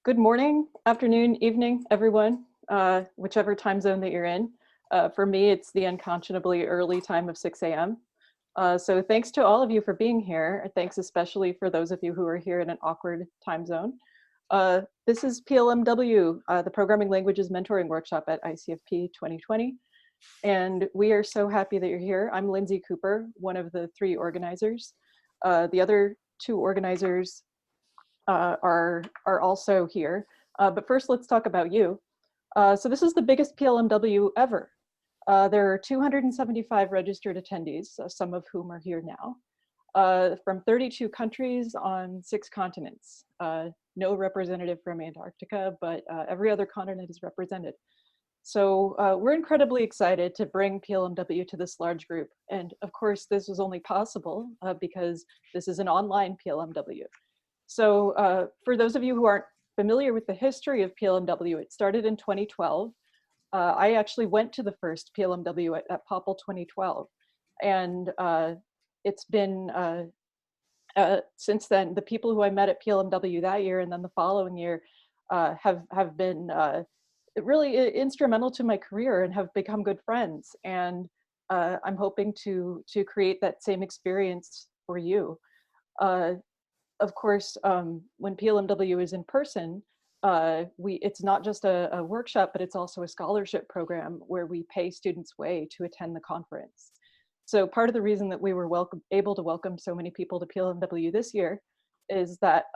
Good morning, afternoon, evening, everyone, whichever time zone that you're in. For me, it's the unconscionably early time of 6 a.m. So thanks to all of you for being here. Thanks especially for those of you who are here in an awkward time zone. This is PLMW, the Programming Languages Mentoring Workshop at ICFP 2020. And we are so happy that you're here. I'm Lindsey Kuper, one of the three organizers. The other two organizers are also here. But first, let's talk about you. So this is the biggest PLMW ever. There are 275 registered attendees, some of whom are here now, from 32 countries on 6 continents. No representative from Antarctica, but every other continent is represented. So we're incredibly excited to bring PLMW to this large group. And of course, this was only possible because this is an online PLMW. So for those of you who aren't familiar with the history of PLMW, it started in 2012. I actually went to the first PLMW at POPL 2012. And it's been, since then, the people who I met at PLMW that year and then the following year have been really instrumental to my career and have become good friends. And I'm hoping to create that same experience for you. Of course, when PLMW is in person, it's not just a workshop, but it's also a scholarship program where we pay students way to attend the conference. So part of the reason that we were able to welcome so many people to PLMW this year is that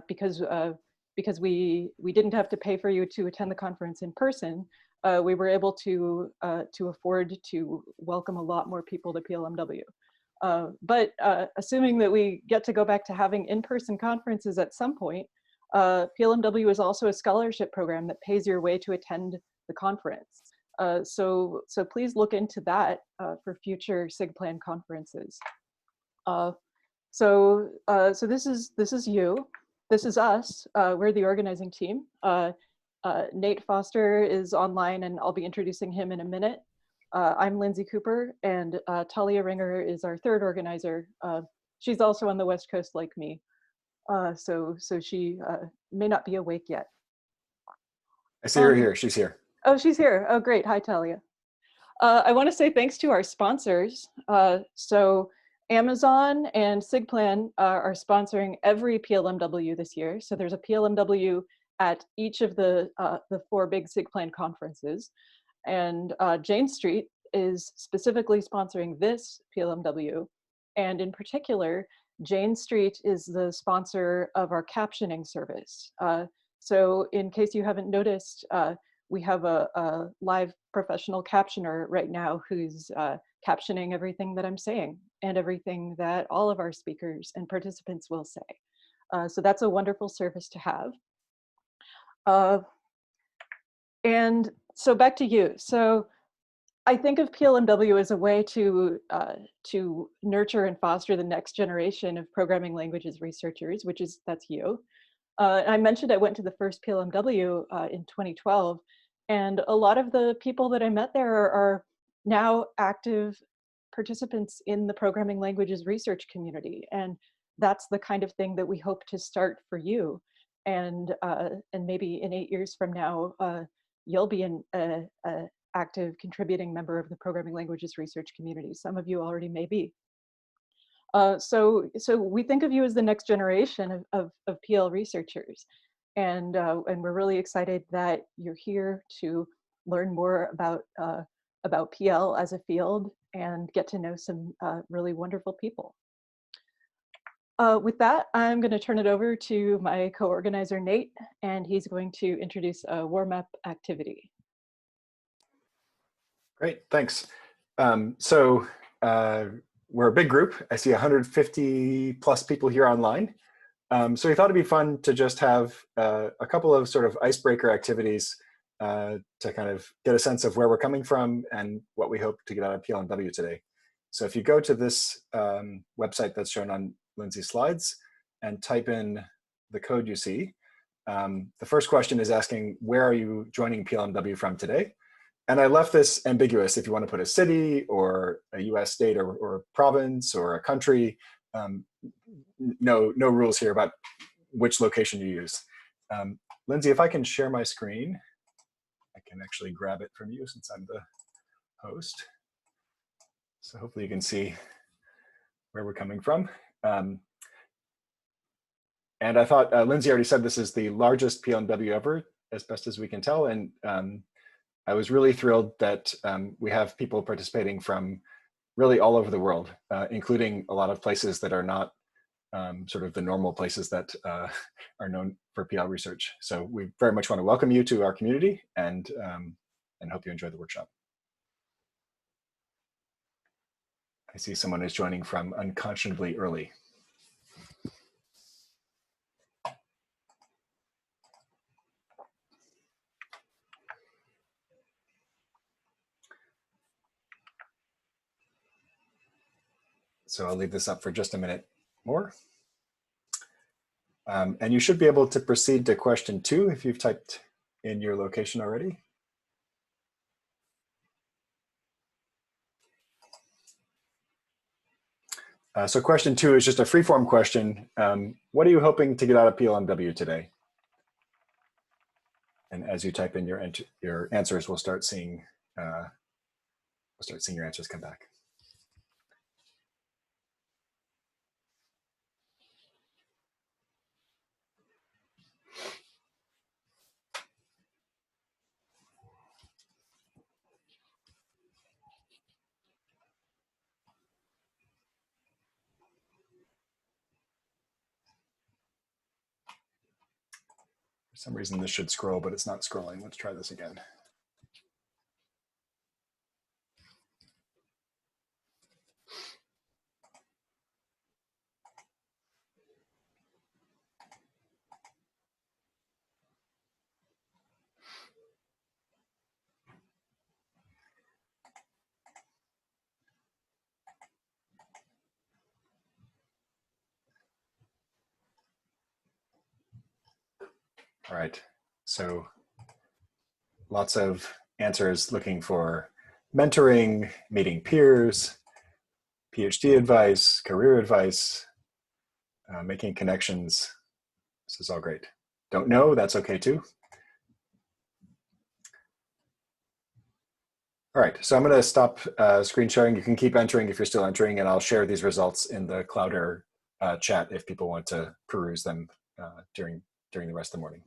because we didn't have to pay for you to attend the conference in person, we were able to afford to welcome a lot more people to PLMW. But assuming that we get to go back to having in-person conferences at some point, PLMW is also a scholarship program that pays your way to attend the conference. So please look into that for future SIGPlan conferences. So this is you. This is us. We're the organizing team. Nate Foster is online, and I'll be introducing him in a minute. I'm Lindsey Kuper, and Talia Ringer is our third organizer. She's also on the West Coast like me, so she may not be awake yet. I see her here. She's here. Oh, she's here. Oh, great. Hi, Talia. I want to say thanks to our sponsors. So Amazon and SIGPlan are sponsoring every PLMW this year. So there's a PLMW at each of the 4 big SIGPlan conferences. And Jane Street is specifically sponsoring this PLMW. And in particular, Jane Street is the sponsor of our captioning service. So in case you haven't noticed, we have a live professional captioner right now who's captioning everything that I'm saying and everything that all of our speakers and participants will say. So that's a wonderful service to have. And so back to you. So I think of PLMW as a way to nurture and foster the next generation of programming languages researchers, that's you. I mentioned I went to the first PLMW in 2012, and a lot of the people that I met there are now active participants in the programming languages research community, and that's the kind of thing that we hope to start for you. And maybe in 8 years from now, you'll be an active contributing member of the programming languages research community. Some of you already may be. So we think of you as the next generation of PL researchers. And we're really excited that you're here to learn more about PL as a field and get to know some really wonderful people. With that, I'm going to turn it over to my co-organizer, Nate, and he's going to introduce a warm-up activity. Great, thanks. We're a big group. I see 150 plus people here online. So we thought it'd be fun to just have a couple of sort of icebreaker activities to kind of get a sense of where we're coming from and what we hope to get out of PLMW today. So if you go to this website that's shown on Lindsey's slides and type in the code you see, the first question is asking, where are you joining PLMW from today? And I left this ambiguous if you want to put a city or a US state or province or a country. No rules here about which location you use. Lindsey, if I can share my screen, I can actually grab it from you since I'm the host. So hopefully you can see where we're coming from. And I thought Lindsey already said this is the largest PLMW ever, as best as we can tell. And I was really thrilled that we have people participating from really all over the world, including a lot of places that are not sort of the normal places that are known for PL research. So we very much want to welcome you to our community and hope you enjoy the workshop. I see someone is joining from unconscionably early. So I'll leave this up for just a minute more. And you should be able to proceed to question 2 if you've typed in your location already. So question 2 is just a free-form question. What are you hoping to get out of PLMW today? And as you type in your answers, we'll start seeing your answers come back. For some reason, this should scroll, but it's not scrolling. Let's try this again. All right, so lots of answers looking for mentoring, meeting peers, PhD advice, career advice, making connections. This is all great. Don't know, that's okay too. All right, so I'm gonna stop screen sharing. You can keep entering if you're still entering, and I'll share these results in the Clouder chat if people want to peruse them during the rest of the morning.